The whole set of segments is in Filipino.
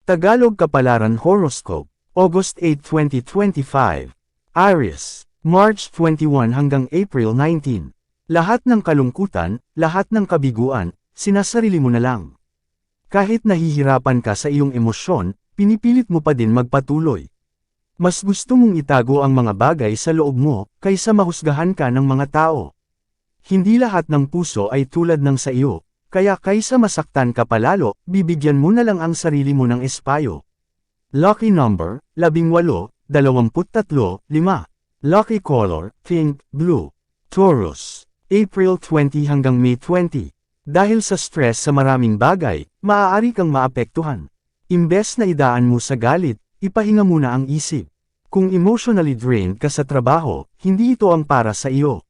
Tagalog Kapalaran Horoscope, August 8, 2025. Aries, March 21 hanggang April 19. Lahat ng kalungkutan, lahat ng kabiguan, sinasarili mo na lang. Kahit nahihirapan ka sa iyong emosyon, pinipilit mo pa din magpatuloy. Mas gusto mong itago ang mga bagay sa loob mo, kaysa mahusgahan ka ng mga tao. Hindi lahat ng puso ay tulad ng sa iyo, kaya kaysa masaktan ka palalo, bibigyan mo na lang ang sarili mo ng espayo. Lucky number, 18, 23, 5. Lucky color, pink, blue. Taurus, April 20 hanggang May 20. Dahil sa stress sa maraming bagay, maaari kang maapektuhan. Imbes na idaan mo sa galit, ipahinga muna ang isip. Kung emotionally drained ka sa trabaho, hindi ito ang para sa iyo.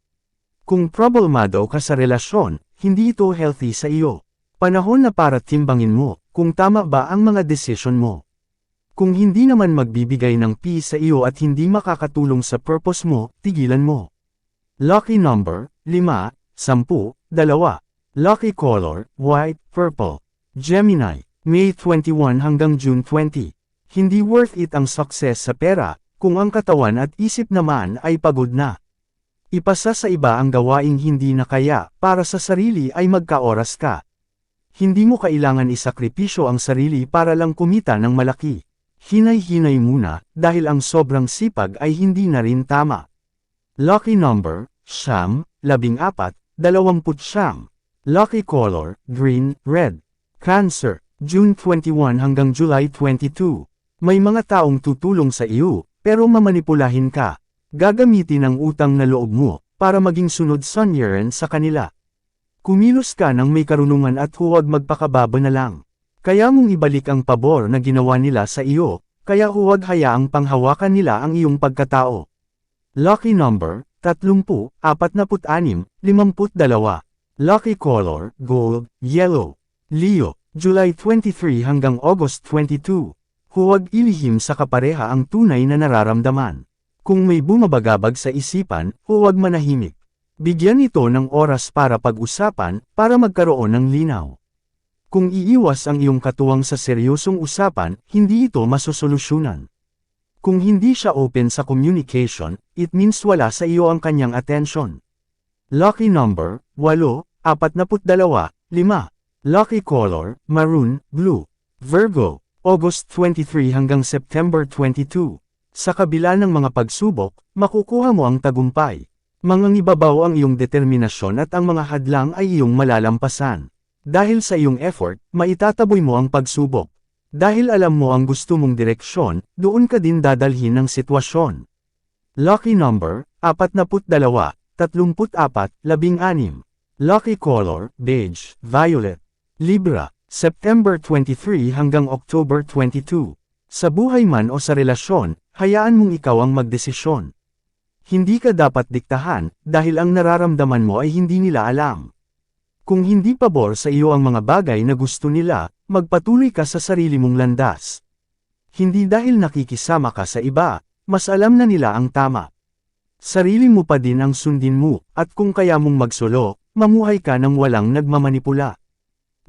Kung problemado ka sa relasyon, hindi ito healthy sa iyo. Panahon na para timbangin mo, kung tama ba ang mga desisyon mo. Kung hindi naman magbibigay ng peace sa iyo at hindi makakatulong sa purpose mo, tigilan mo. Lucky number, 5, 10, 2. Lucky color, white, purple. Gemini, May 21 hanggang June 20. Hindi worth it ang success sa pera, kung ang katawan at isip naman ay pagod na. Ipasa sa iba ang gawaing hindi na kaya, para sa sarili ay magkaoras ka. Hindi mo kailangan isakripisyo ang sarili para lang kumita ng malaki. Hinay-hinay muna, dahil ang sobrang sipag ay hindi na rin tama. Lucky number, 9, 14, 20. Lucky color, green, red. Cancer, June 21 hanggang July 22. May mga taong tutulong sa iyo, pero mamanipulahin ka. Gagamitin ang utang na loob mo, para maging sunod sunyeran sa kanila. Kumilos ka ng may karunungan at huwag magpakababa na lang. Kaya mong ibalik ang pabor na ginawa nila sa iyo, kaya huwag hayaang panghawakan nila ang iyong pagkatao. Lucky number, 30, 46, 52. Lucky color, gold, yellow. Leo, July 23 hanggang August 22. Huwag ilihim sa kapareha ang tunay na nararamdaman. Kung may bumabagabag sa isipan, huwag manahimik. Bigyan ito ng oras para pag-usapan, para magkaroon ng linaw. Kung iiwas ang iyong katuwang sa seryosong usapan, hindi ito masosolusyonan. Kung hindi siya open sa communication, it means wala sa iyo ang kanyang atensyon. Lucky number, 8, 42, 5. Lucky color, maroon, blue. Virgo, August 23 hanggang September 22. Sa kabila ng mga pagsubok, makukuha mo ang tagumpay. Mangangibabaw ang iyong determinasyon at ang mga hadlang ay iyong malalampasan. Dahil sa iyong effort, maitataboy mo ang pagsubok. Dahil alam mo ang gusto mong direksyon, doon ka din dadalhin ng sitwasyon. Lucky number, 42, 34, 16. Lucky color, beige, violet. Libra, September 23 hanggang October 22. Sa buhay man o sa relasyon, hayaan mong ikaw ang magdesisyon. Hindi ka dapat diktahan, dahil ang nararamdaman mo ay hindi nila alam. Kung hindi pabor sa iyo ang mga bagay na gusto nila, magpatuloy ka sa sarili mong landas. Hindi dahil nakikisama ka sa iba, mas alam na nila ang tama. Sarili mo pa din ang sundin mo, at kung kaya mong magsolo, mamuhay ka ng walang nagmamanipula.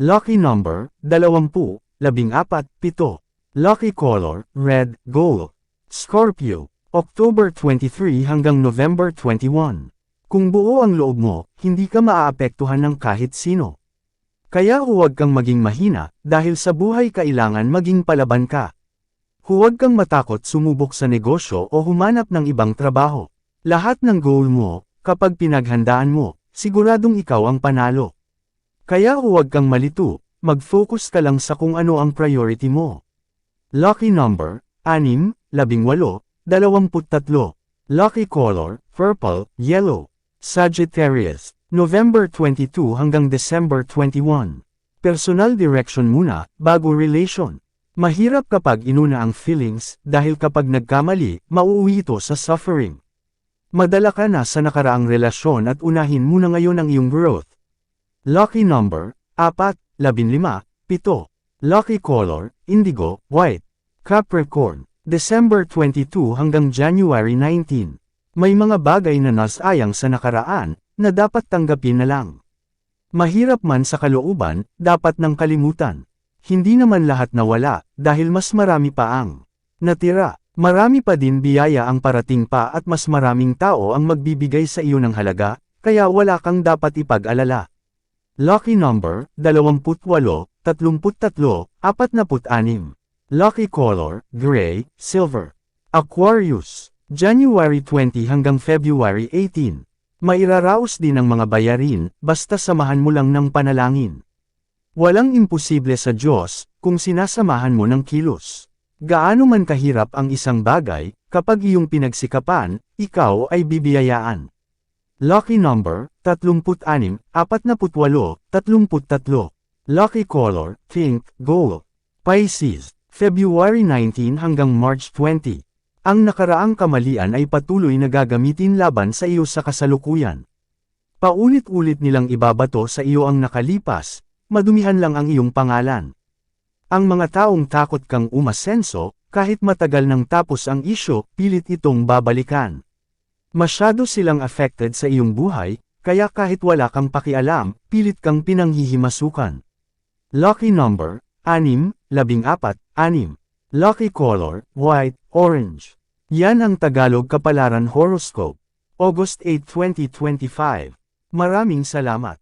Lucky number, 20, 14, 7. Lucky color, red, gold. Scorpio, October 23 hanggang November 21. Kung buo ang loob mo, hindi ka maaapektuhan ng kahit sino. Kaya huwag kang maging mahina, dahil sa buhay kailangan maging palaban ka. Huwag kang matakot sumubok sa negosyo o humanap ng ibang trabaho. Lahat ng goal mo, kapag pinaghandaan mo, siguradong ikaw ang panalo. Kaya huwag kang malito, mag-focus ka lang sa kung ano ang priority mo. Lucky number, 6, 18, 23. Lucky color, purple, yellow. Sagittarius, November 22 hanggang December 21. Personal direction muna, bago relation. Mahirap kapag inuna ang feelings, dahil kapag nagkamali, mauuwi ito sa suffering. Madala ka na sa nakaraang relasyon at unahin muna ngayon ang iyong growth. Lucky number, 4, 15, 7. Lucky color, indigo, white. Capricorn, December 22 hanggang January 19. May mga bagay na nasayang sa nakaraan, na dapat tanggapin na lang. Mahirap man sa kalooban, dapat nang kalimutan. Hindi naman lahat nawala, dahil mas marami pa ang natira. Marami pa din biyaya ang parating pa at mas maraming tao ang magbibigay sa iyo ng halaga, kaya wala kang dapat ipag-alala. Lucky number, 28, 33, 46. Lucky color, gray, silver. Aquarius, January 20 hanggang February 18. Mairaraos din ang mga bayarin, basta samahan mo lang ng panalangin. Walang imposible sa Diyos, kung sinasamahan mo ng kilos. Gaano man kahirap ang isang bagay, kapag iyong pinagsikapan, ikaw ay bibiyayaan. Lucky number, 36, 48, 33. Lucky color, pink, gold. Pisces, February 19 hanggang March 20. Ang nakaraang kamalian ay patuloy na gagamitin laban sa iyo sa kasalukuyan. Paulit-ulit nilang ibabato sa iyo ang nakalipas, madumihan lang ang iyong pangalan. Ang mga taong takot kang umasenso, kahit matagal nang tapos ang isyo, pilit itong babalikan. Masyado silang affected sa iyong buhay, kaya kahit wala kang pakialam, pilit kang pinanghihimasukan. Lucky number, 6, 14, 6. Lucky color, white, orange. Yan ang Tagalog Kapalaran Horoscope. August 8, 2025. Maraming salamat.